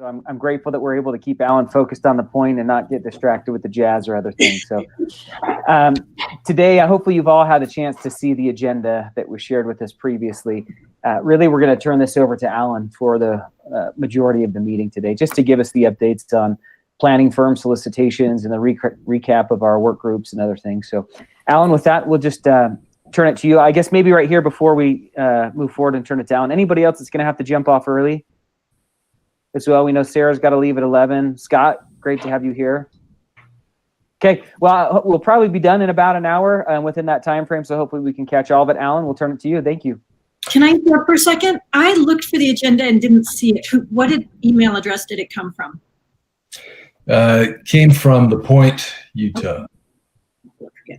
So I'm grateful that we're able to keep Alan focused on the point and not get distracted with the jazz or other things. So today, hopefully you've all had a chance to see the agenda that was shared with us previously. Really, we're going to turn this over to Alan for the majority of the meeting today, just to give us the updates on planning firm solicitations and the recap of our work groups and other things. So Alan, with that, we'll just turn it to you. I guess maybe right here before we move forward and turn it down. Anybody else that's going to have to jump off early as well? We know Sarah's got to leave at 11. Scott, great to have you here. Okay, well, we'll probably be done in about an hour within that time frame, so hopefully we can catch all of it. Alan, we'll turn it to you. Thank you. Can I interrupt for a second? I looked for the agenda and didn't see it. What email address did it come from? It came from The Point, Utah. Okay.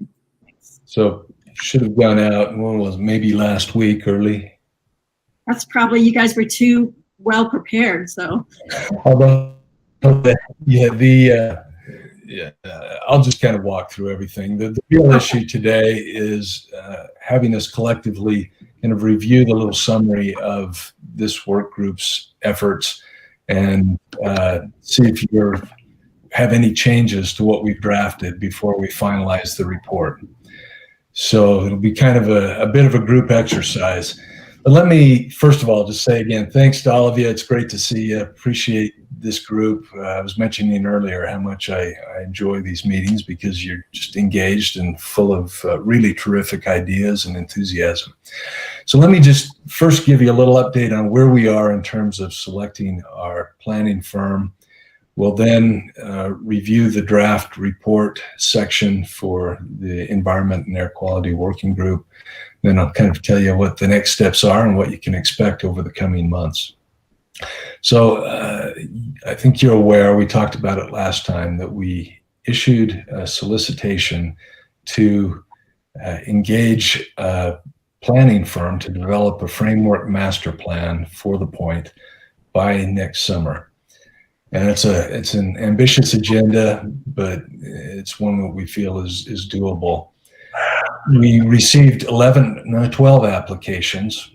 So should have gone out, when was it, maybe last week early. That's probably, you guys were too well prepared, so. Although, I'll just kind of walk through everything. The real issue today is having us collectively kind of review the little summary of this work group's efforts and see if you have any changes to what we've drafted before we finalize the report. So it'll be kind of a bit of a group exercise. But let me, first of all, just say again, thanks to all of you. It's great to see you. Appreciate this group. I was mentioning earlier how much I enjoy these meetings because you're just engaged and full of really terrific ideas and enthusiasm. So let me just first give you a little update on where we are in terms of selecting our planning firm. We'll then review the draft report section for the Environment and Air Quality Working Group. Then I'll kind of tell you what the next steps are and what you can expect over the coming months. So I think you're aware, we talked about it last time, that we issued a solicitation to engage a planning firm to develop a framework master plan for the point by next summer. And it's an ambitious agenda, but it's one that we feel is doable. We received 12 applications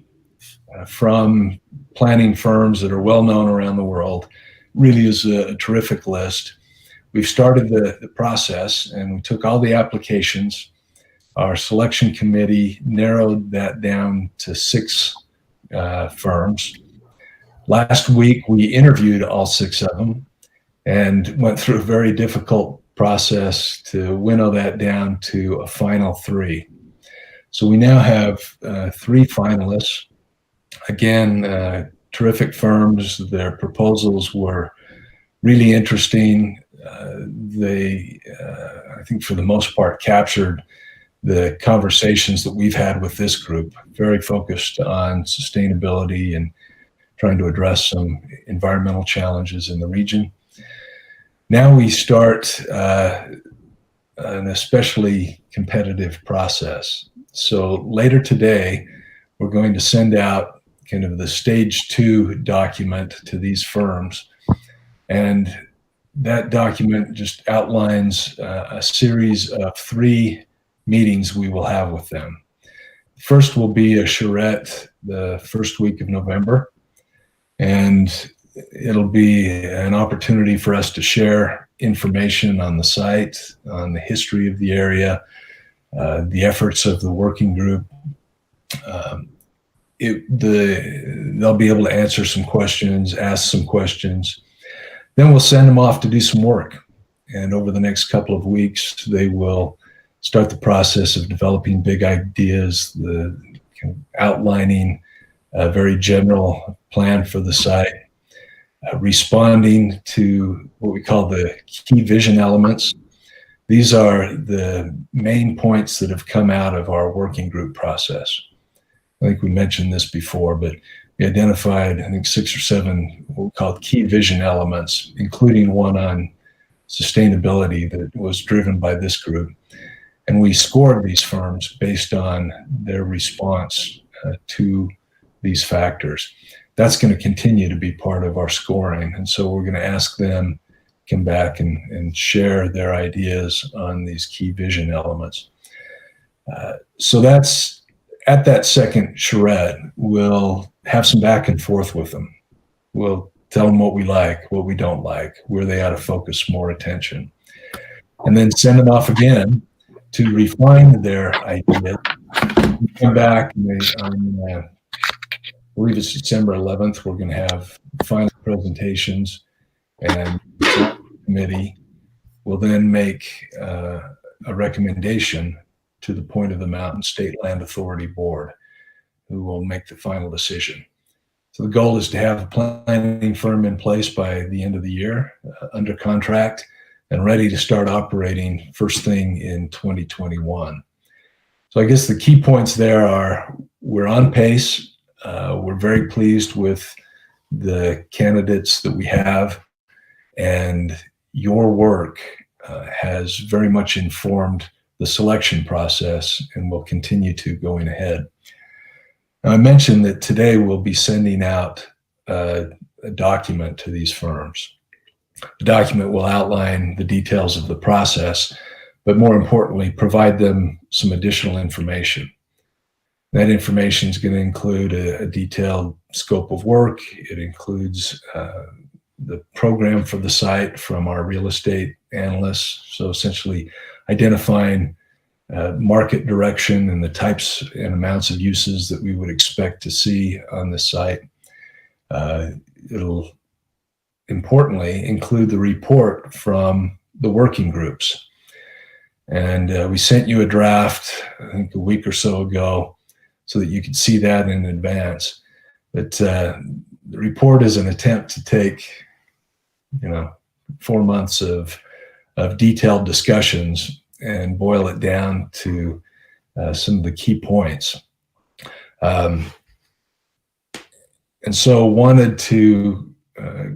from planning firms that are well known around the world. Really is a terrific list. We've started the process and we took all the applications. Our selection committee narrowed that down to 6 firms. Last week, we interviewed all 6 of them and went through a very difficult process to winnow that down to a final 3. So we now have 3 finalists. Again, terrific firms. Their proposals were really interesting. They, I think for the most part, captured the conversations that we've had with this group, very focused on sustainability and trying to address some environmental challenges in the region. Now we start an especially competitive process. So later today, we're going to send out kind of the stage 2 document to these firms. And that document just outlines a series of 3 meetings we will have with them. First will be a charrette the first week of November. And it'll be an opportunity for us to share information on the site, on the history of the area, the efforts of the working group. They'll be able to answer some questions, ask some questions. Then we'll send them off to do some work. And over the next couple of weeks, they will start the process of developing big ideas, outlining a very general plan for the site, responding to what we call the key vision elements. These are the main points that have come out of our working group process. I think we mentioned this before, but we identified, I think, 6 or 7 what we call key vision elements, including one on sustainability that was driven by this group. And we scored these firms based on their response to these factors. That's going to continue to be part of our scoring. And so we're going to ask them to come back and share their ideas on these key vision elements. So that's, at that second charrette, we'll have some back and forth with them. We'll tell them what we like, what we don't like, where they ought to focus more attention, and then send them off again to refine their ideas. We come back, and I believe it's December 11th, we're going to have final presentations, and the committee will then make a recommendation to the Point of the Mountain State Land Authority Board, who will make the final decision. So the goal is to have a planning firm in place by the end of the year, under contract and ready to start operating first thing in 2021. So I guess the key points there are we're on pace. We're very pleased with the candidates that we have, and your work has very much informed the selection process and will continue to going ahead. Now, I mentioned that today we'll be sending out a document to these firms. The document will outline the details of the process, but more importantly, provide them some additional information. That information is going to include a detailed scope of work. It includes the program for the site from our real estate analysts. So essentially identifying market direction and the types and amounts of uses that we would expect to see on the site. It'll importantly include the report from the working groups. And we sent you a draft, I think a week or so ago, so that you could see that in advance. But the report is an attempt to take, 4 months of detailed discussions and boil it down to some of the key points. And so wanted to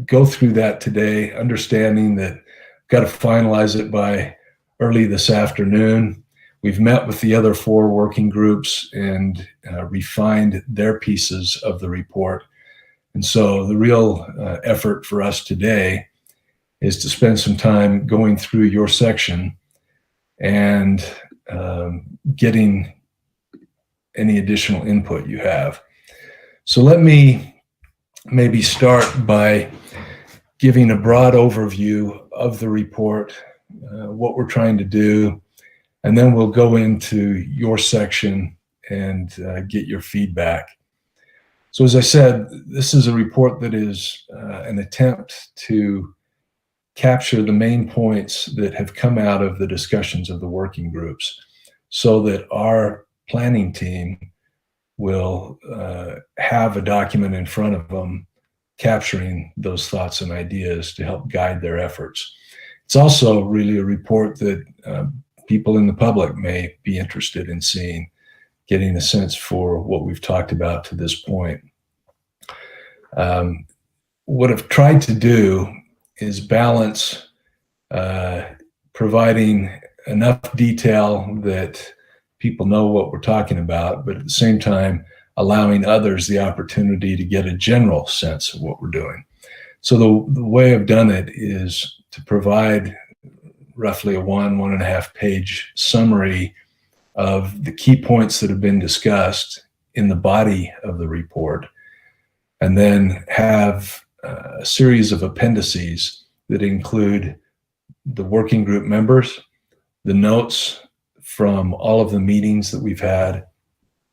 go through that today, understanding that I've got to finalize it by early this afternoon. We've met with the other 4 working groups and refined their pieces of the report. And so the real effort for us today is to spend some time going through your section and getting any additional input you have. So let me maybe start by giving a broad overview of the report, what we're trying to do, and then we'll go into your section and get your feedback. So as I said, this is a report that is an attempt to capture the main points that have come out of the discussions of the working groups so that our planning team will have a document in front of them capturing those thoughts and ideas to help guide their efforts. It's also really a report that people in the public may be interested in seeing, getting a sense for what we've talked about to this point. What I've tried to do is balance providing enough detail that people know what we're talking about, but at the same time, allowing others the opportunity to get a general sense of what we're doing. So the way I've done it is to provide roughly a 1.5 page summary of the key points that have been discussed in the body of the report, and then have a series of appendices that include the working group members, the notes from all of the meetings that we've had,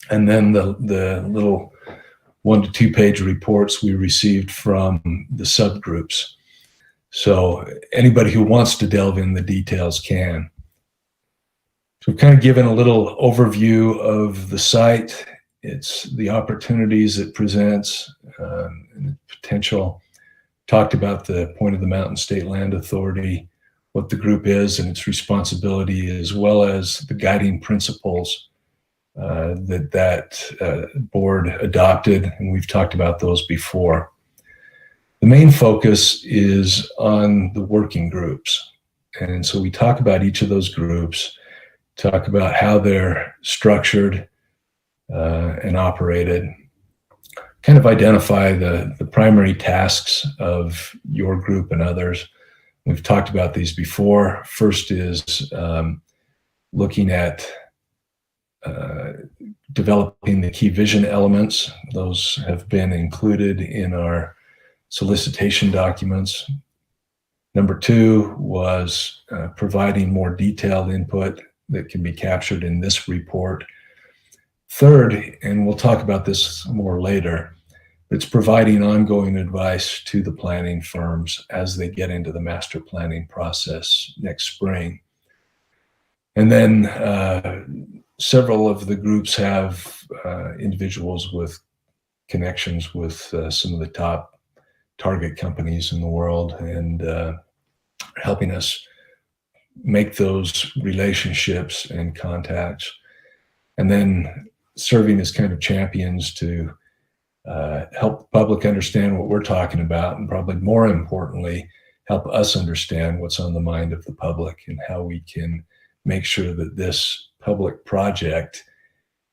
and then the little 1 to 2 page reports we received from the subgroups. So anybody who wants to delve in the details can. So we've kind of given a little overview of the site. It's the opportunities it presents, and potential. Talked about the Point of the Mountain State Land Authority, what the group is and its responsibility, as well as the guiding principles that board adopted, and we've talked about those before. The main focus is on the working groups, and so we talk about each of those groups, talk about how they're structured and operated, kind of identify the primary tasks of your group and others. We've talked about these before. First is looking at developing the key vision elements. Those have been included in our solicitation documents. Number 2 was providing more detailed input that can be captured in this report. Third, and we'll talk about this more later, it's providing ongoing advice to the planning firms as they get into the master planning process next spring. And then several of the groups have individuals with connections with some of the top target companies in the world, and helping us make those relationships and contacts, and then serving as kind of champions to help the public understand what we're talking about, and probably more importantly, help us understand what's on the mind of the public and how we can make sure that this public project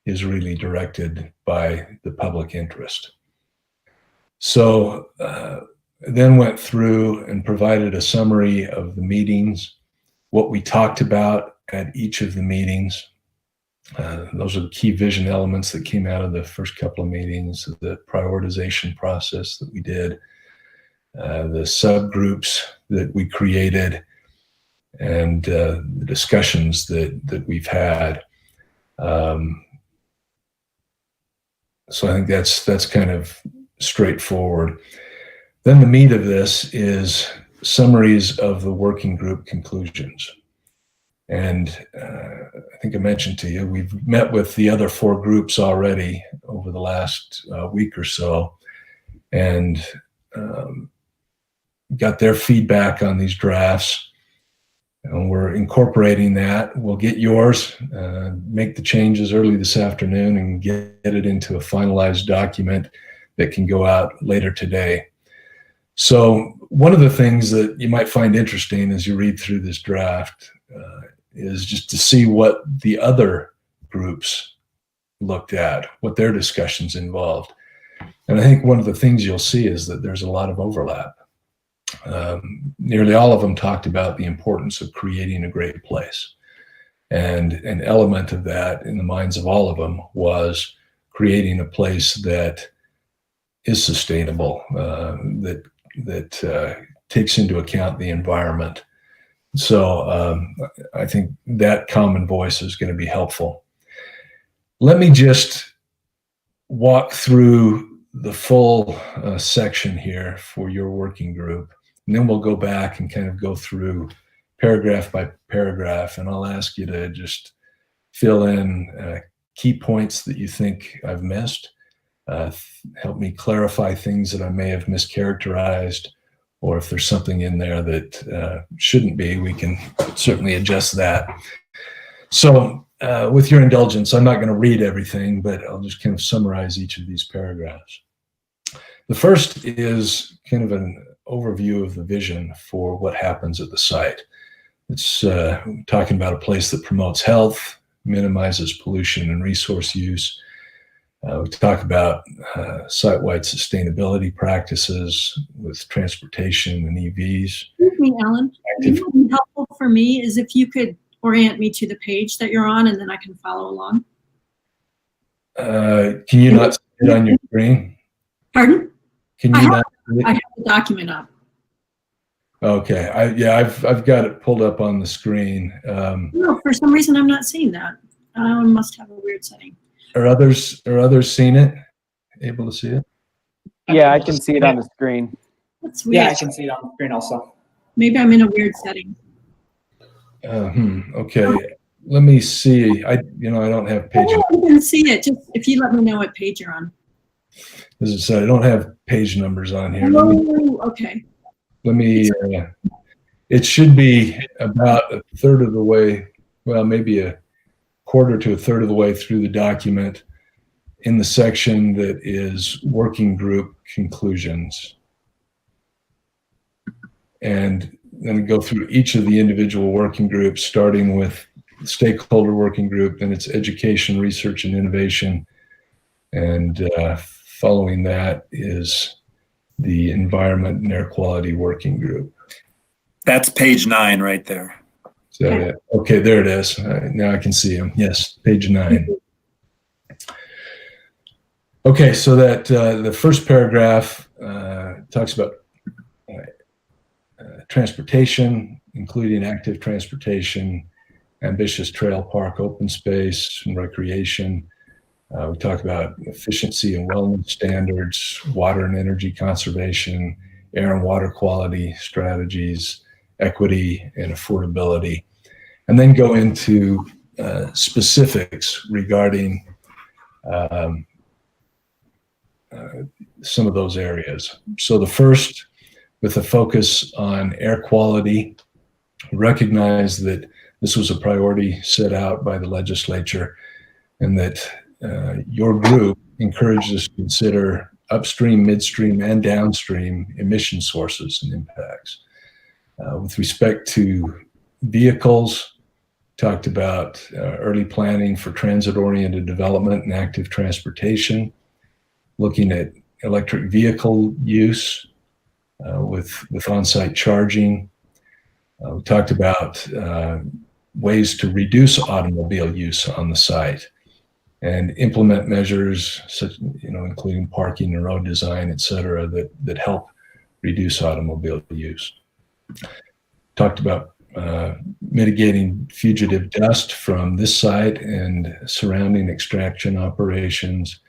is really directed by the public interest. So then went through and provided a summary of the meetings, what we talked about at each of the meetings. Those are the key vision elements that came out of the first couple of meetings, the prioritization process that we did, the subgroups that we created, and the discussions that we've had. So I think that's kind of straightforward. Then the meat of this is summaries of the working group conclusions. And I think I mentioned to you, we've met with the other 4 groups already over the last week or so, and got their feedback on these drafts. And we're incorporating that. We'll get yours, make the changes early this afternoon, and get it into a finalized document that can go out later today. So one of the things that you might find interesting as you read through this draft is just to see what the other groups looked at, what their discussions involved. And I think one of the things you'll see is that there's a lot of overlap. Nearly all of them talked about the importance of creating a great place. And an element of that in the minds of all of them was creating a place that is sustainable, that takes into account the environment. So I think that common voice is going to be helpful. Let me just walk through the full section here for your working group, and then we'll go back and kind of go through paragraph by paragraph, and I'll ask you to just fill in key points that you think I've missed. Help me clarify things that I may have mischaracterized, or if there's something in there that shouldn't be, we can certainly adjust that. So with your indulgence, I'm not going to read everything, but I'll just kind of summarize each of these paragraphs. The first is kind of an overview of the vision for what happens at the site. It's talking about a place that promotes health, minimizes pollution and resource use. We talk about site-wide sustainability practices with transportation and EVs. Excuse me, Alan. What would be helpful for me is if you could orient me to the page that you're on, and then I can follow along. Can you not see it on your screen? Pardon? Can you not see it? I have the document up. Okay. I've got it pulled up on the screen. No, for some reason I'm not seeing that. I must have a weird setting. Are others seen it? Able to see it? Yeah, I can see it on the screen. That's weird. Yeah, I can see it on the screen also. Maybe I'm in a weird setting. Okay. Let me see. I don't have page. Oh, I can see it. Just if you let me know what page you're on. As I said, I don't have page numbers on here. Oh, okay. Let me. It should be about a third of the way. Well, maybe a quarter to a third of the way through the document, in the section that is working group conclusions, and then go through each of the individual working groups, starting with the stakeholder working group, then it's education, research, and innovation, and following that is the environment and air quality working group. That's page 9 right there. Is that it? Okay, there it is. Now I can see them. Yes, page 9. Okay, so that the first paragraph talks about transportation, including active transportation, ambitious trail park, open space, and recreation. We talk about efficiency and wellness standards, water and energy conservation, air and water quality strategies, equity and affordability, and then go into specifics regarding some of those areas. So the first, with a focus on air quality, recognize that this was a priority set out by the legislature, and that your group encouraged us to consider upstream, midstream, and downstream emission sources and impacts. With respect to vehicles, talked about early planning for transit-oriented development and active transportation, looking at electric vehicle use with on-site charging. We talked about ways to reduce automobile use on the site and implement measures such, including parking and road design, et cetera, that help reduce automobile use. Talked about mitigating fugitive dust from this site and surrounding extraction operations,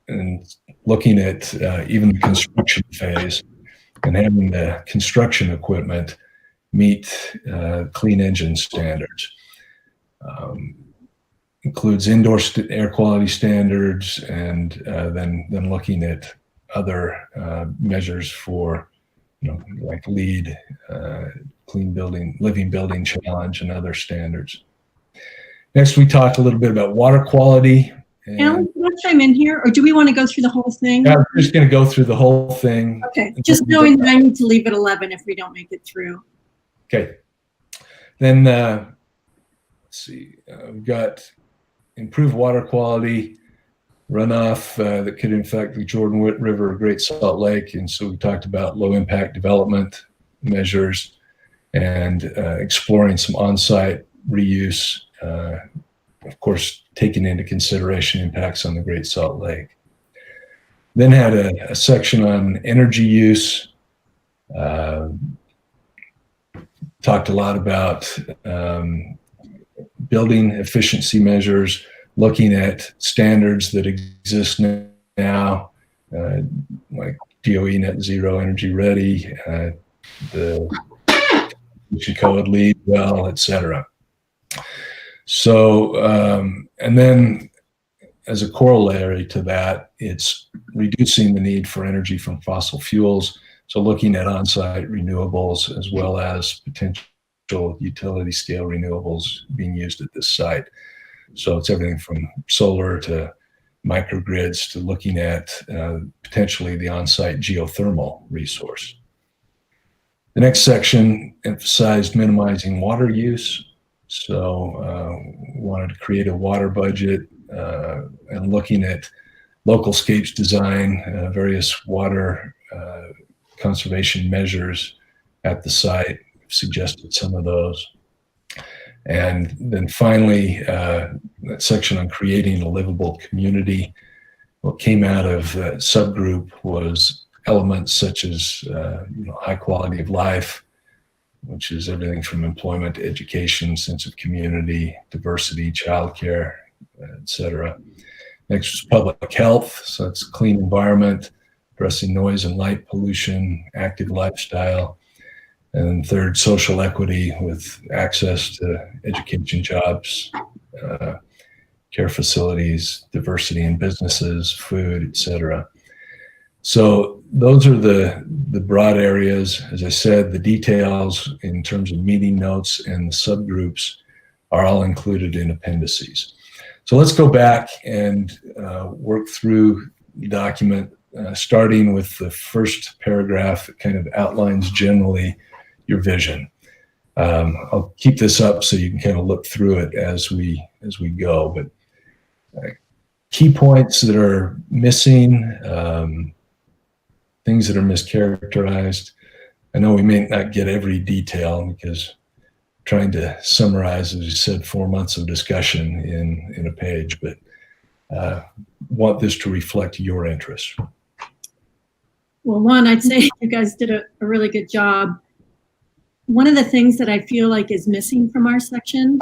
and looking at even the construction phase and having the construction equipment meet clean engine standards. Includes indoor air quality standards, and then looking at other measures for, like LEED, Clean Building, Living Building Challenge, and other standards. Next, we talk a little bit about water quality. Alan, can I chime in here, or do we want to go through the whole thing? Yeah, we're just going to go through the whole thing. Okay, just knowing that I need to leave at 11 if we don't make it through. Okay. Then, let's see, we've got improved water quality, runoff that could infect the Jordan River or Great Salt Lake. And so we talked about low impact development measures and exploring some on-site reuse, of course, taking into consideration impacts on the Great Salt Lake. Then had a section on energy use. Talked a lot about building efficiency measures, looking at standards that exist now, like DOE Net Zero Energy Ready, the code, LEED, well, et cetera. So, and then as a corollary to that, it's reducing the need for energy from fossil fuels. So looking at on-site renewables as well as potential utility scale renewables being used at this site. So it's everything from solar to microgrids to looking at potentially the on-site geothermal resource. The next section emphasized minimizing water use. So wanted to create a water budget and looking at local scapes design, various water conservation measures at the site, suggested some of those. And then finally, that section on creating a livable community. What came out of that subgroup was elements such as high quality of life, which is everything from employment, education, sense of community, diversity, childcare, et cetera. Next was public health, so it's clean environment, addressing noise and light pollution, active lifestyle. And third, social equity with access to education, jobs, care facilities, diversity in businesses, food, et cetera. So those are the broad areas. As I said, the details in terms of meeting notes and the subgroups are all included in appendices. So let's go back and work through the document, starting with the first paragraph that kind of outlines generally your vision. I'll keep this up so you can kind of look through it as we go, but key points that are missing, things that are mischaracterized. I know we may not get every detail because trying to summarize, as you said, 4 months of discussion in a page, but want this to reflect your interests. Well, one, I'd say you guys did a really good job. One of the things that I feel like is missing from our section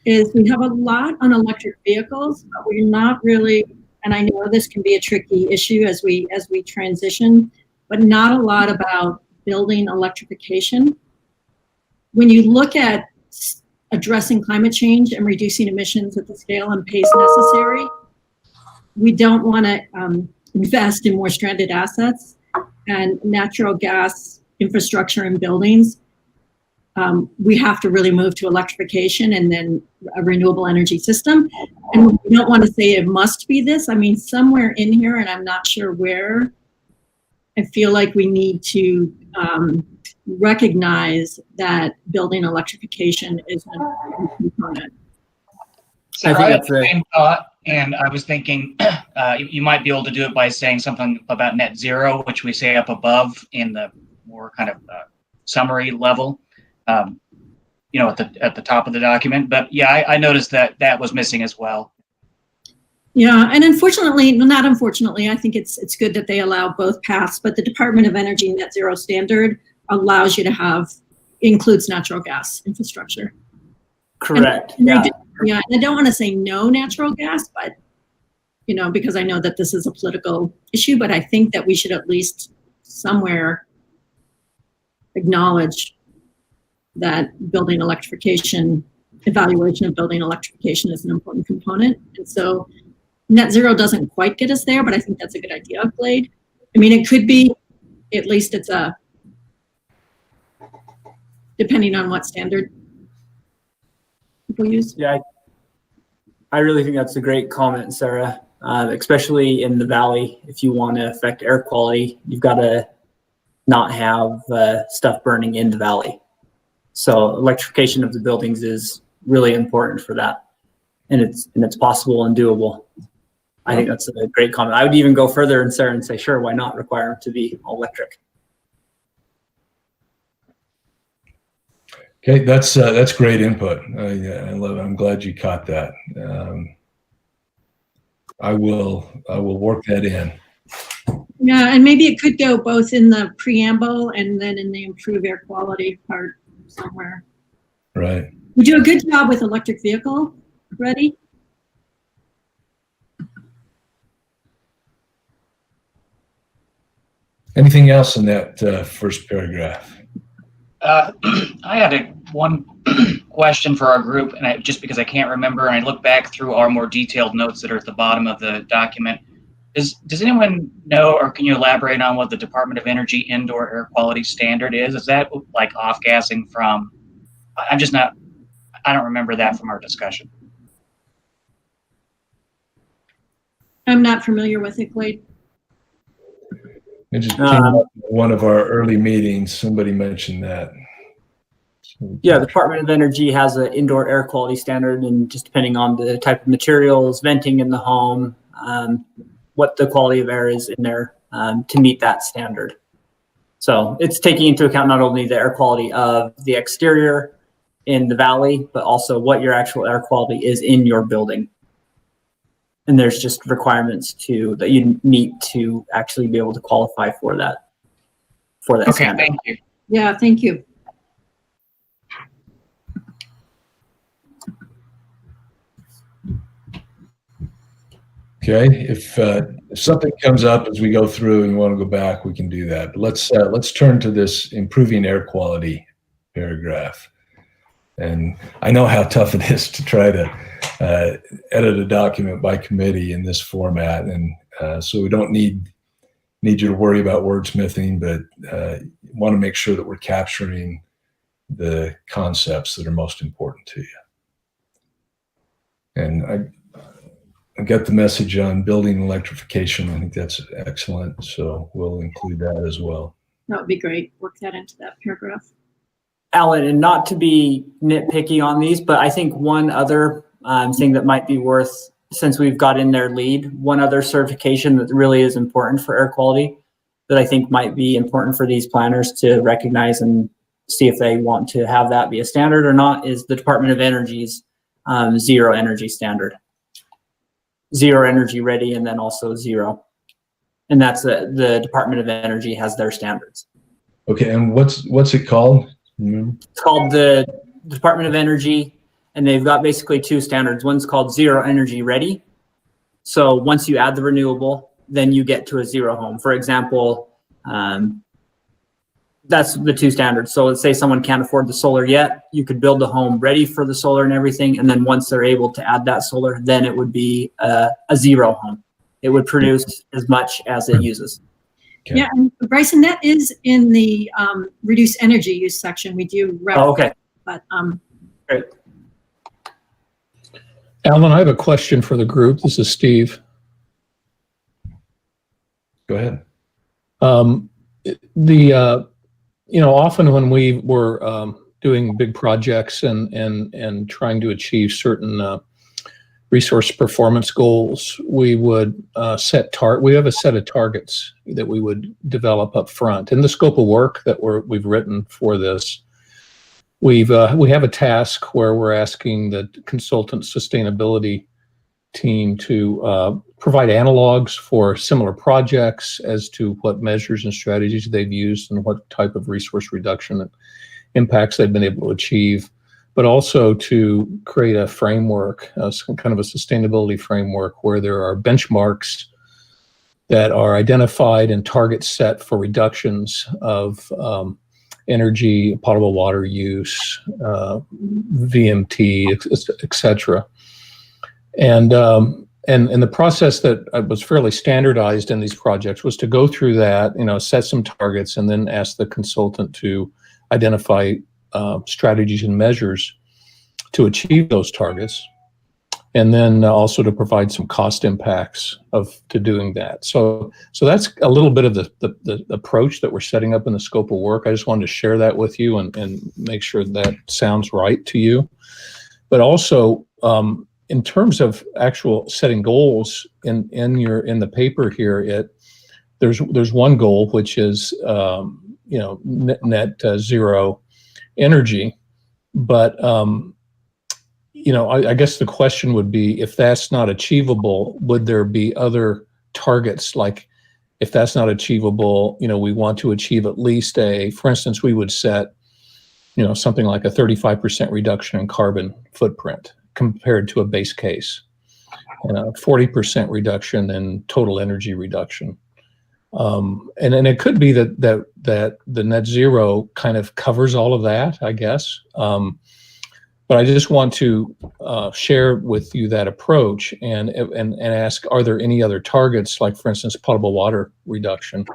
is we have a lot on electric vehicles, but we're not really, and I know this can be a tricky issue as we transition, but not a lot about building electrification. When you look at addressing climate change and reducing emissions at the scale and pace necessary, we don't want to invest in more stranded assets and natural gas infrastructure and buildings. We have to really move to electrification and then a renewable energy system. And we don't want to say it must be this. I mean, somewhere in here, and I'm not sure where, I feel like we need to recognize that building electrification is an important component. So I had the same thought, and I was thinking you might be able to do it by saying something about net zero, which we say up above in the more kind of summary level, at the top of the document. But yeah, I noticed that was missing as well. Yeah, and unfortunately, well, not unfortunately, I think it's good that they allow both paths, but the Department of Energy net zero standard allows you to includes natural gas infrastructure. Correct. And and I don't want to say no natural gas, but, because I know that this is a political issue, but I think that we should at least somewhere acknowledge that building electrification, evaluation of building electrification is an important component. And so net zero doesn't quite get us there, but I think that's a good idea, Glade. I mean, it could be, at least it's depending on what standard people use. Yeah, I really think that's a great comment, Sarah, especially in the valley. If you want to affect air quality, you've got to not have stuff burning in the valley. So electrification of the buildings is really important for that. And it's possible and doable. I think that's a great comment. I would even go further, and Sarah, and say, sure, why not require them to be all electric? Okay, that's great input. I love it. I'm glad you caught that. I will work that in. Yeah, and maybe it could go both in the preamble and then in the improve air quality part somewhere. Right. We do a good job with electric vehicle. Ready? Anything else in that first paragraph? I had one question for our group, and just because I can't remember, and I look back through our more detailed notes that are at the bottom of the document. Does anyone know, or can you elaborate on what the Department of Energy indoor air quality standard is? Is that like off-gassing from? I don't remember that from our discussion. I'm not familiar with it, Glade. It just came up in one of our early meetings. Somebody mentioned that. Yeah, the Department of Energy has an indoor air quality standard, and just depending on the type of materials, venting in the home, what the quality of air is in there to meet that standard. So it's taking into account not only the air quality of the exterior in the valley, but also what your actual air quality is in your building. And there's just requirements that you meet to actually be able to qualify for that. Okay, standard. Thank you. Yeah, thank you. Okay, if something comes up as we go through and you want to go back, we can do that. But let's turn to this improving air quality paragraph. And I know how tough it is to try to edit a document by committee in this format, and so we don't need you to worry about wordsmithing, but want to make sure that we're capturing the concepts that are most important to you. And I got the message on building electrification. I think that's excellent, so we'll include that as well. That would be great. Work that into that paragraph. Alan, and not to be nitpicky on these, but I think one other thing that might be worth, since we've got in their lead, one other certification that really is important for air quality that I think might be important for these planners to recognize and see if they want to have that be a standard or not is the Department of Energy's zero energy standard. Zero energy ready, and then also zero. And that's the Department of Energy has their standards. Okay, and what's it called? Remember? It's called the Department of Energy, and they've got basically two standards. One's called Zero Energy Ready. So once you add the renewable, then you get to a zero home. For example, that's the two standards. So let's say someone can't afford the solar yet, you could build the home ready for the solar and everything. And then once they're able to add that solar, then it would be a zero home. It would produce as much as it uses. Okay. Yeah, and Bryson, that is in the reduce energy use section. We do reference, okay. But Great. Alan, I have a question for the group. This is Steve. Go ahead. Often when we were doing big projects and trying to achieve certain resource performance goals, we would we have a set of targets that we would develop up front. In the scope of work that we've written for this, we have a task where we're asking the consultant sustainability team to provide analogs for similar projects as to what measures and strategies they've used and what type of resource reduction impacts they've been able to achieve, but also to create a framework, some kind of a sustainability framework where there are benchmarks that are identified and targets set for reductions of energy, potable water use, VMT, et cetera. And the process that was fairly standardized in these projects was to go through that, set some targets, and then ask the consultant to identify strategies and measures to achieve those targets, and then also to provide some cost impacts to doing that. So that's a little bit of the approach that we're setting up in the scope of work. I just wanted to share that with you and make sure that sounds right to you. But also, in terms of actual setting goals in the paper here, there's one goal which is net zero energy, but I guess the question would be, if that's not achievable, would there be other targets? Like, if that's not achievable, we want to achieve at least for instance, we would set something like a 35% reduction in carbon footprint compared to a base case, and a 40% reduction in total energy reduction. And it could be that the net zero kind of covers all of that, I guess. But I just want to share with you that approach and ask, are there any other targets, like, for instance, potable water reduction,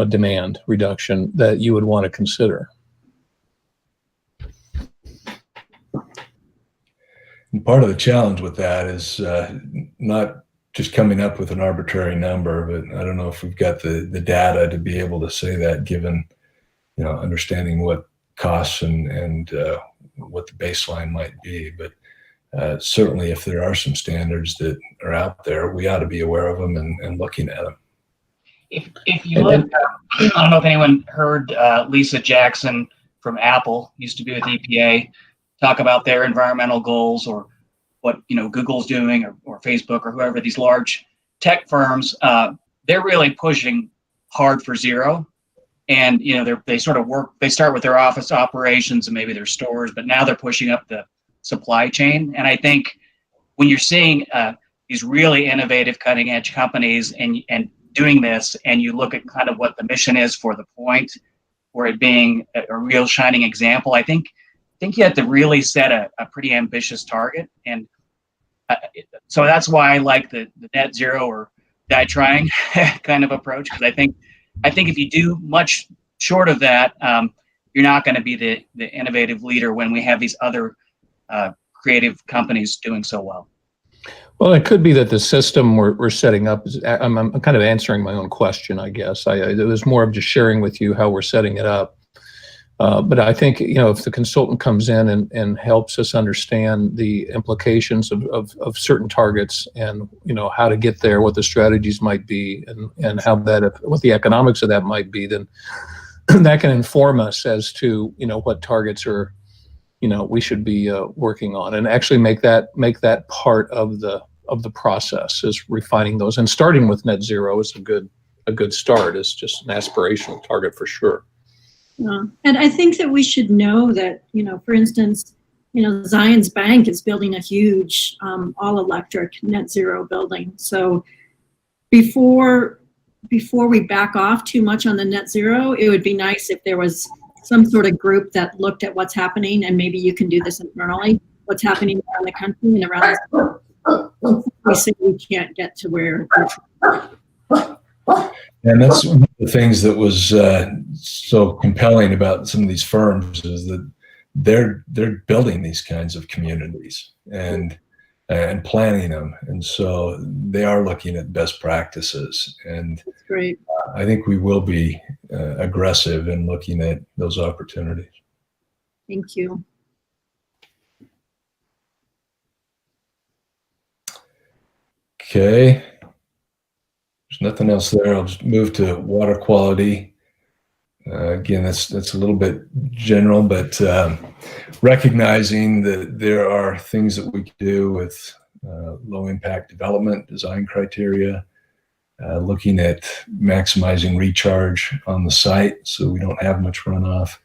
demand reduction, that you would want to consider? And part of the challenge with that is not just coming up with an arbitrary number, but I don't know if we've got the data to be able to say that, given understanding what costs and what the baseline might be. But certainly, if there are some standards that are out there, we ought to be aware of them and looking at them. If you look, I don't know if anyone heard Lisa Jackson from Apple, used to be with EPA, talk about their environmental goals, or what Google's doing, or Facebook, or whoever, these large tech firms. They're really pushing hard for zero, and they start with their office operations and maybe their stores, but now they're pushing up the supply chain. And I think when you're seeing these really innovative, cutting edge companies and doing this, and you look at kind of what the mission is for the point, for it being a real shining example, I think you have to really set a pretty ambitious target. And so that's why I like the net zero or die trying kind of approach, because I think if you do much short of that, you're not going to be the innovative leader when we have these other creative companies doing so well. Well, it could be that the system we're setting up is, I'm kind of answering my own question, I guess. It was more of just sharing with you how we're setting it up. But I think, if the consultant comes in and helps us understand the implications of certain targets, and, how to get there, what the strategies might be, and how what the economics of that might be, then that can inform us as to, what targets we should be working on, and actually make that part of the of the process is refining those, and starting with net zero is a good start. It's just an aspirational target for sure. And I think that we should know that, for instance, Zions Bank is building a huge all electric net zero building. So before we back off too much on the net zero, it would be nice if there was some sort of group that looked at what's happening, and maybe you can do this internally, what's happening around the country and around the world. We say we can't get to where. And that's one of the things that was so compelling about some of these firms is that they're building these kinds of communities and planning them, and so they are looking at best practices. And that's great. I think we will be aggressive in looking at those opportunities. Thank you. Okay. There's nothing else there. I'll just move to water quality. Again, that's a little bit general, but recognizing that there are things that we can do with low impact development design criteria, looking at maximizing recharge on the site so we don't have much runoff,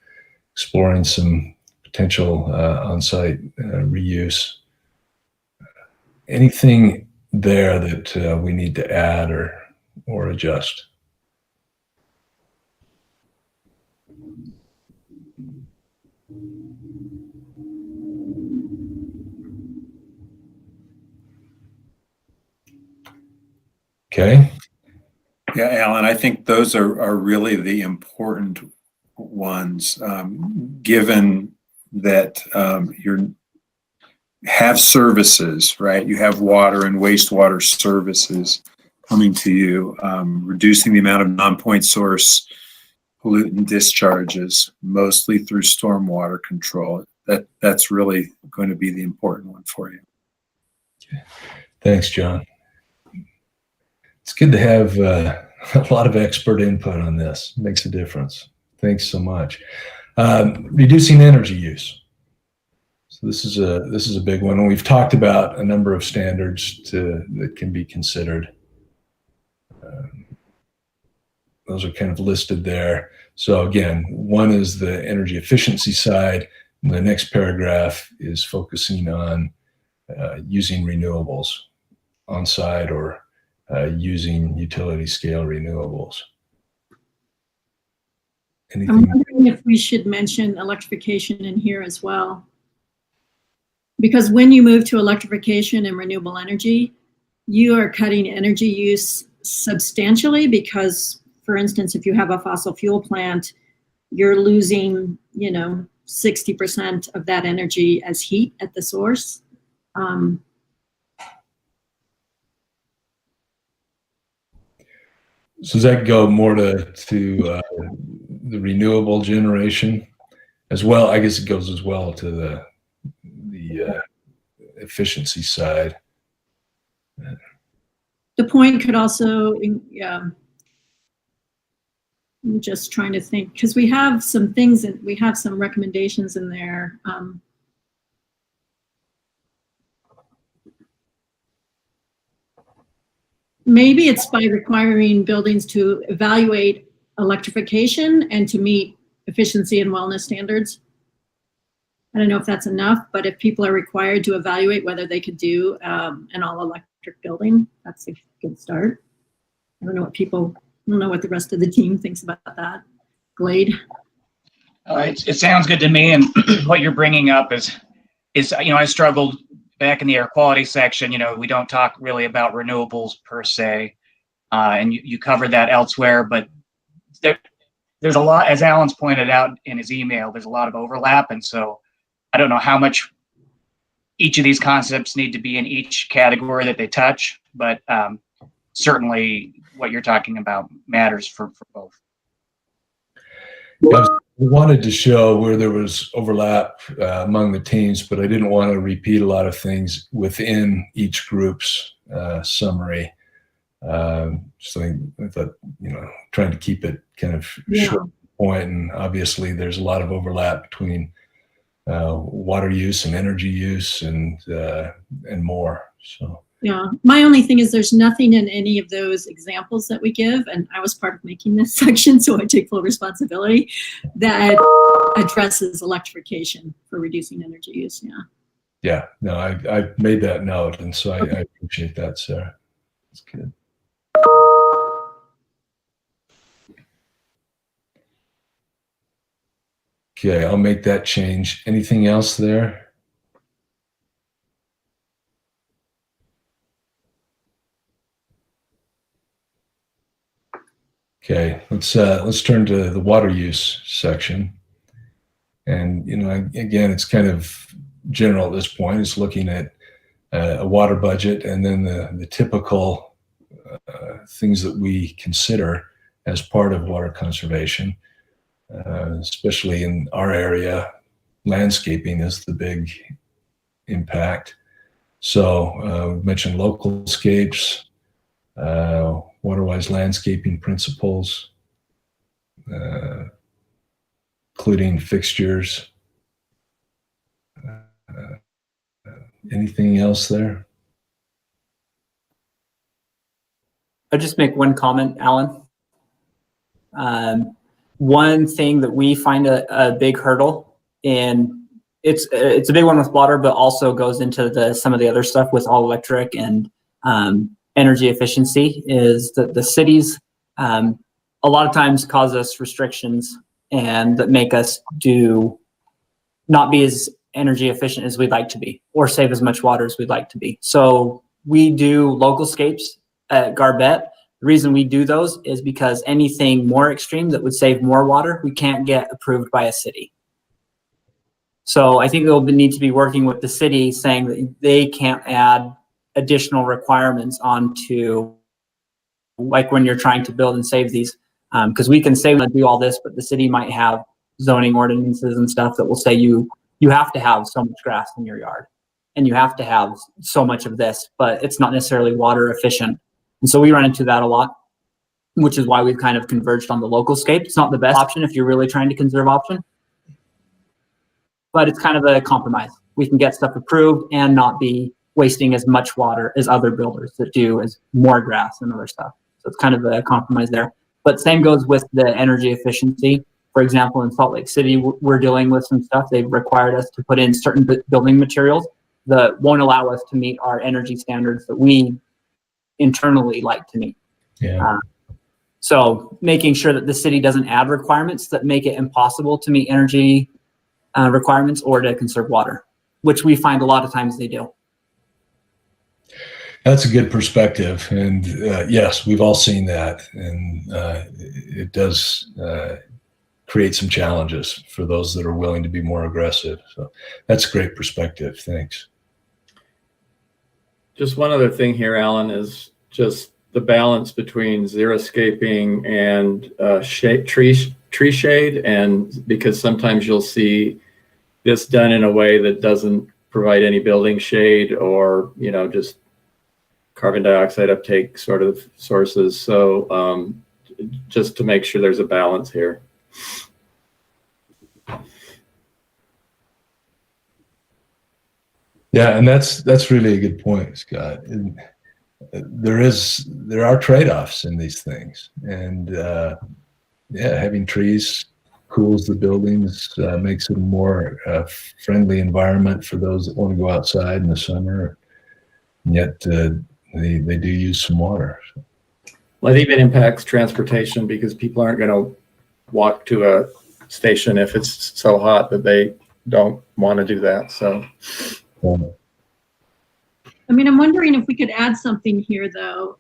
exploring some potential on-site reuse. Anything there that we need to add or adjust? Okay. Yeah, Alan, I think those are really the important ones, given that you have services, right? You have water and wastewater services coming to you, reducing the amount of non-point source pollutant discharges, mostly through stormwater control. That's really going to be the important one for you. Okay. Thanks, John. It's good to have a lot of expert input on this. It makes a difference. Thanks so much. Reducing energy use. So this is a big one. And we've talked about a number of standards that can be considered. Those are kind of listed there. So again, one is the energy efficiency side, and the next paragraph is focusing on using renewables on site or using utility scale renewables. Anything? I'm wondering if we should mention electrification in here as well. Because when you move to electrification and renewable energy, you are cutting energy use substantially because, for instance, if you have a fossil fuel plant, you're losing, 60% of that energy as heat at the source. So does that go more to the renewable generation as well? I guess it goes as well to the efficiency side. The point could also, I'm just trying to think, because we have some things and we have some recommendations in there. Maybe it's by requiring buildings to evaluate electrification and to meet efficiency and wellness standards. I don't know if that's enough, but if people are required to evaluate whether they could do an all electric building, that's a good start. I don't know what the rest of the team thinks about that. Glade. It sounds good to me, and what you're bringing up is I struggled back in the air quality section. We don't talk really about renewables per se, and you covered that elsewhere. But there's a lot, as Alan's pointed out in his email. There's a lot of overlap, and so I don't know how much each of these concepts need to be in each category that they touch, but certainly what you're talking about matters for both. We wanted to show where there was overlap among the teams, but I didn't want to repeat a lot of things within each group's summary. So I thought, trying to keep it kind of short point, and obviously there's a lot of overlap between water use and energy use and more. So Yeah, my only thing is there's nothing in any of those examples that we give, and I was part of making this section, so I take full responsibility, that addresses electrification for reducing energy use. Yeah. Yeah, no, I made that note, and so I appreciate that, Sarah. That's good. Okay, I'll make that change. Anything else there? Okay, let's turn to the water use section. And, you know, again, it's kind of general at this point. It's looking at a water budget and then the typical things that we consider as part of water conservation, especially in our area. Landscaping is the big impact. So we mentioned local scapes, water-wise landscaping principles, including fixtures. Anything else there? I'll just make one comment, Alan. One thing that we find a big hurdle, and it's a big one with water, but also goes into some of the other stuff with all electric and energy efficiency, is that the cities a lot of times cause us restrictions and that make us not be as energy efficient as we'd like to be, or save as much water as we'd like to be. So we do local scapes at Garbett. The reason we do those is because anything more extreme that would save more water, we can't get approved by a city. So I think they'll need to be working with the city, saying that they can't add additional requirements onto, like when you're trying to build and save these, because we can say we do all this, but the city might have zoning ordinances and stuff that will say you have to have so much grass in your yard and you have to have so much of this, but it's not necessarily water efficient. And so we run into that a lot, which is why we've kind of converged on the local scape. It's not the best option if you're really trying to conserve option, but it's kind of a compromise. We can get stuff approved and not be wasting as much water as other builders that do, as more grass and other stuff. So it's kind of a compromise there. But same goes with the energy efficiency. For example, in Salt Lake City, we're dealing with some stuff. They've required us to put in certain building materials that won't allow us to meet our energy standards that we internally like to meet. Yeah. So making sure that the city doesn't add requirements that make it impossible to meet energy requirements or to conserve water, which we find a lot of times they do. That's a good perspective. And yes, we've all seen that. And it does create some challenges for those that are willing to be more aggressive. So that's a great perspective. Thanks. Just one other thing here, Alan, is just the balance between xeriscaping and tree shade. And because sometimes you'll see this done in a way that doesn't provide any building shade, or, you know, just carbon dioxide uptake sort of sources. So just to make sure there's a balance here. Yeah, and that's really a good point, Scott. And there are trade-offs in these things, and yeah, having trees cools the buildings, makes it a more friendly environment for those that want to go outside in the summer. And yet they do use some water. Well, it even impacts transportation because people aren't going to walk to a station if it's so hot that they don't want to do that. So. I mean, I'm wondering if we could add something here, though.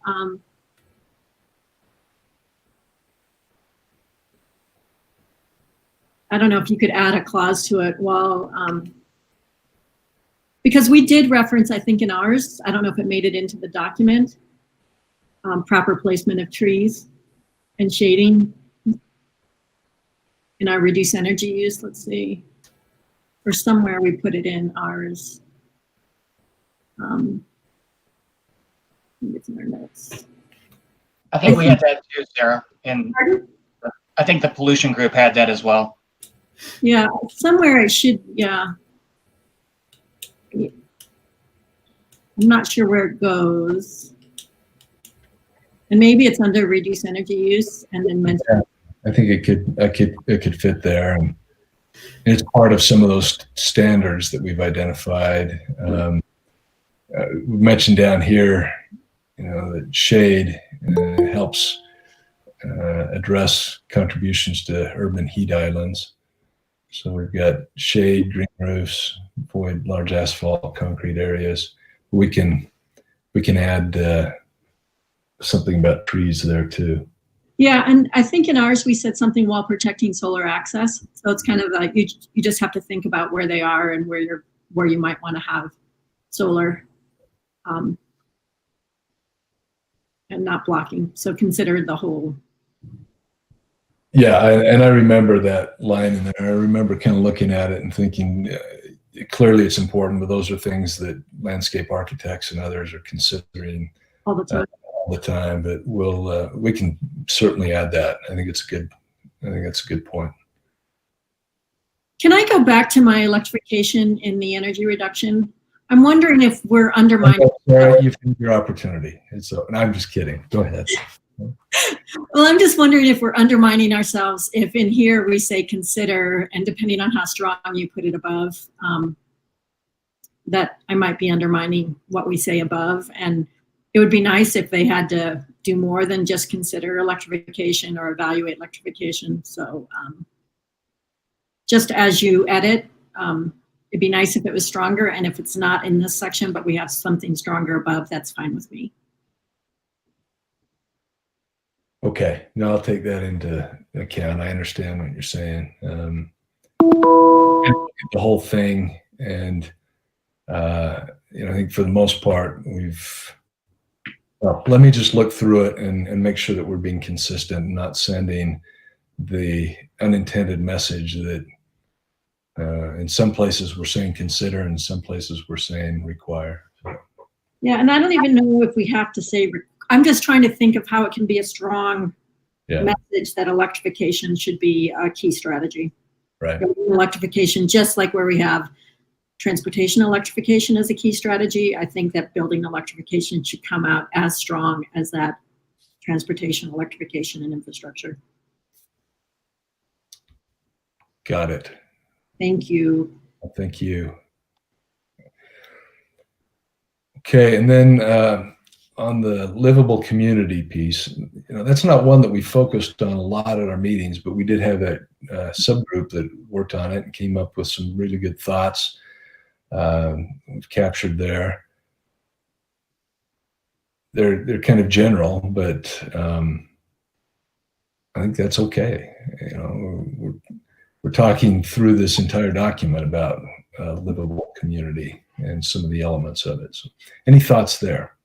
I don't know if you could add a clause to it while, because we did reference, I think in ours, I don't know if it made it into the document, proper placement of trees and shading in our reduce energy use. Let's see, or somewhere we put it in ours. It's in our notes. I think we had that too, Sarah. And Pardon? I think the pollution group had that as well. Yeah, somewhere it should, yeah. I'm not sure where it goes. And maybe it's under reduce energy use and then mention. Yeah, I think it could fit there, and it's part of some of those standards that we've identified. We mentioned down here, that shade helps address contributions to urban heat islands. So we've got shade, green roofs, avoid large asphalt, concrete areas. We can add something about trees there too. Yeah, and I think in ours we said something while protecting solar access. So it's kind of like you just have to think about where they are and where you might want to have solar, and not blocking. So consider the whole. Yeah, and I remember that line in there. I remember kind of looking at it and thinking, clearly it's important, but those are things that landscape architects and others are considering All the time. all the time. But we can certainly add that. I think that's a good point. Can I go back to my electrification in the energy reduction? I'm wondering if we're undermining. Sarah, you've had your opportunity. And I'm just kidding. Go ahead. Well, I'm just wondering if we're undermining ourselves if in here we say consider, and depending on how strong you put it above, that I might be undermining what we say above. And it would be nice if they had to do more than just consider electrification or evaluate electrification. So just as you edit, it'd be nice if it was stronger. And if it's not in this section, but we have something stronger above, that's fine with me. Okay, now I'll take that into account. I understand what you're saying. The whole thing, and I think for the most part, let me just look through it and make sure that we're being consistent and not sending the unintended message that in some places we're saying consider, and in some places we're saying require. Yeah, and I don't even know if we have to say, I'm just trying to think of how it can be a strong message that electrification should be a key strategy. Right. Electrification, just like where we have transportation electrification as a key strategy, I think that building electrification should come out as strong as that transportation electrification and infrastructure. Got it. Thank you. Thank you. Okay, and then on the livable community piece, that's not one that we focused on a lot at our meetings, but we did have that subgroup that worked on it and came up with some really good thoughts we've captured there. They're kind of general, but I think that's okay. We're talking through this entire document about livable community and some of the elements of it. So, any thoughts there?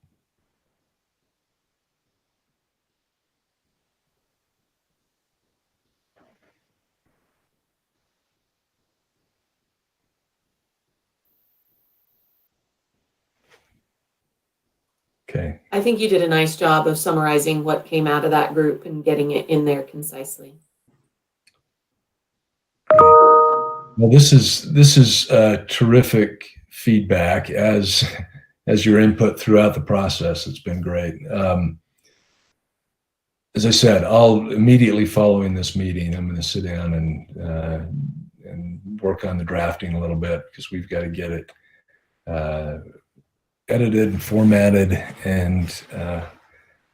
Okay. I think you did a nice job of summarizing what came out of that group and getting it in there concisely. Well, this is terrific feedback as your input throughout the process. It's been great. As I said, I'll immediately following this meeting, I'm going to sit down and work on the drafting a little bit, because we've got to get it edited and formatted and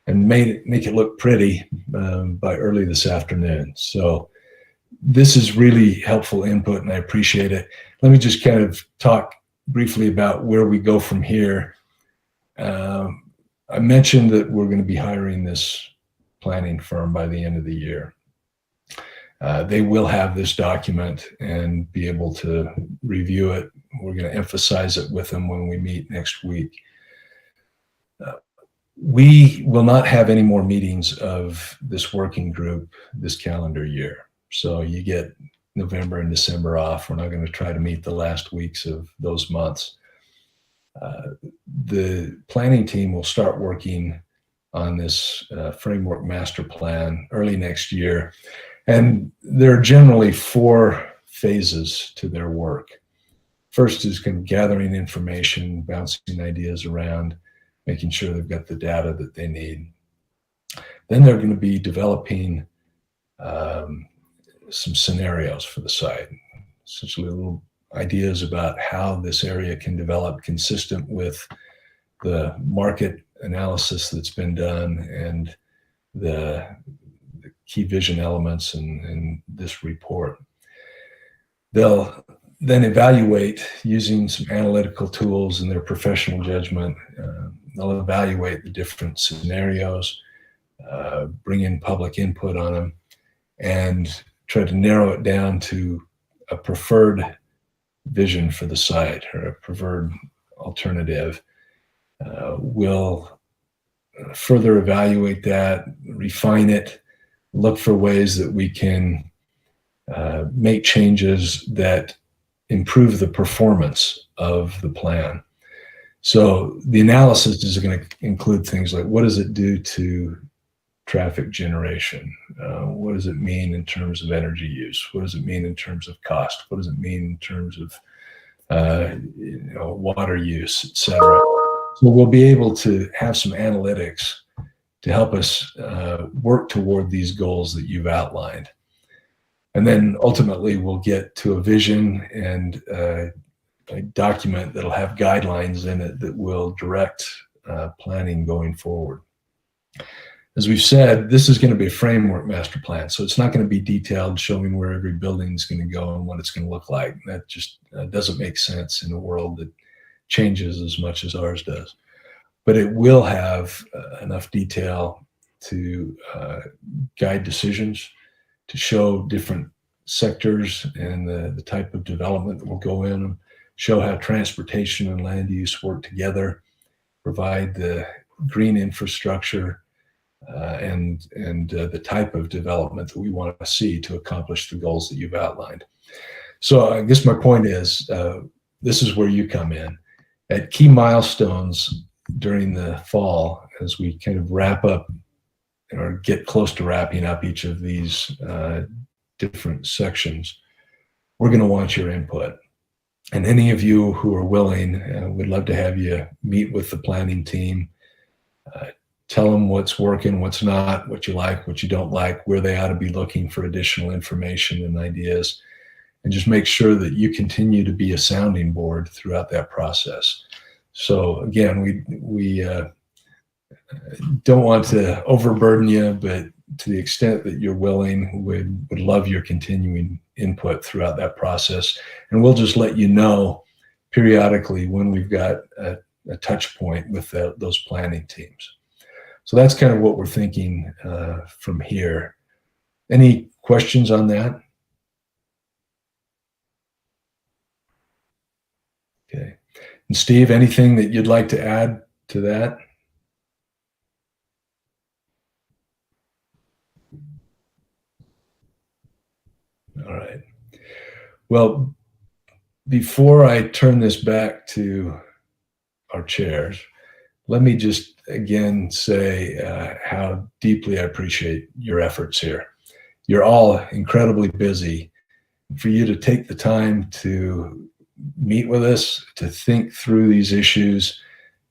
make it look pretty by early this afternoon. So this is really helpful input, and I appreciate it. Let me just kind of talk briefly about where we go from here. I mentioned that we're going to be hiring this planning firm by the end of the year. They will have this document and be able to review it. We're going to emphasize it with them when we meet next week. We will not have any more meetings of this working group this calendar year. So you get November and December off. We're not going to try to meet the last weeks of those months. The planning team will start working on this framework master plan early next year. And there are generally 4 phases to their work. First is kind of gathering information, bouncing ideas around, making sure they've got the data that they need. Then they're going to be developing some scenarios for the site, essentially little ideas about how this area can develop consistent with the market analysis that's been done and the key vision elements in this report. They'll then evaluate using some analytical tools and their professional judgment. They'll evaluate the different scenarios, bring in public input on them, and try to narrow it down to a preferred vision for the site or a preferred alternative. We'll further evaluate that, refine it, look for ways that we can make changes that improve the performance of the plan. So the analysis is going to include things like, what does it do to traffic generation? What does it mean in terms of energy use? What does it mean in terms of cost? What does it mean in terms of water use, et cetera? So we'll be able to have some analytics to help us work toward these goals that you've outlined. And then ultimately we'll get to a vision and a document that'll have guidelines in it that will direct planning going forward. As we've said, this is going to be a framework master plan, so it's not going to be detailed, showing where every building is going to go and what it's going to look like. That just doesn't make sense in a world that changes as much as ours does. But it will have enough detail to guide decisions, to show different sectors and the type of development that will go in them, show how transportation and land use work together, provide the green infrastructure, and the type of development that we want to see to accomplish the goals that you've outlined. So I guess my point is, this is where you come in. At key milestones during the fall, as we kind of wrap up or get close to wrapping up each of these different sections, we're going to want your input. And any of you who are willing, we'd love to have you meet with the planning team, tell them what's working, what's not, what you like, what you don't like, where they ought to be looking for additional information and ideas, and just make sure that you continue to be a sounding board throughout that process. So again, we don't want to overburden you, but to the extent that you're willing, would love your continuing input throughout that process. And we'll just let you know periodically when we've got a touch point with those planning teams. So that's kind of what we're thinking from here. Any questions on that? Okay. And Steve, anything that you'd like to add to that? All right. Well, before I turn this back to our chairs, let me just again say how deeply I appreciate your efforts here. You're all incredibly busy. For you to take the time to meet with us, to think through these issues,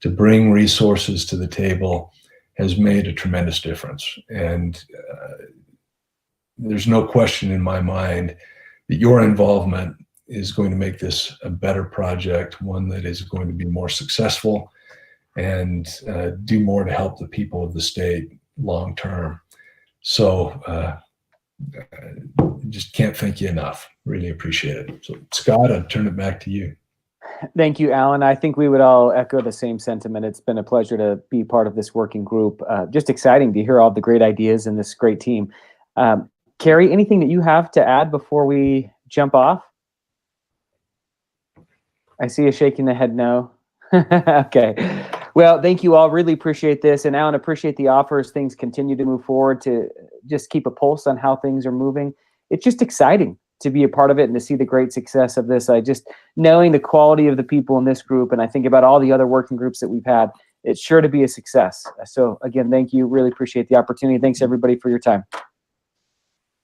to bring resources to the table has made a tremendous difference. And there's no question in my mind that your involvement is going to make this a better project, one that is going to be more successful and do more to help the people of the state long term. So just can't thank you enough. Really appreciate it. So Scott, I'll turn it back to you. Thank you, Alan. I think we would all echo the same sentiment. It's been a pleasure to be part of this working group. Just exciting to hear all the great ideas and this great team. Carrie, anything that you have to add before we jump off? I see you shaking the head no. Okay. Well, thank you all. Really appreciate this. And Alan, appreciate the offer as things continue to move forward, to just keep a pulse on how things are moving. It's just exciting to be a part of it and to see the great success of this. I just, knowing the quality of the people in this group, and I think about all the other working groups that we've had, it's sure to be a success. So again, thank you. Really appreciate the opportunity. Thanks everybody for your time.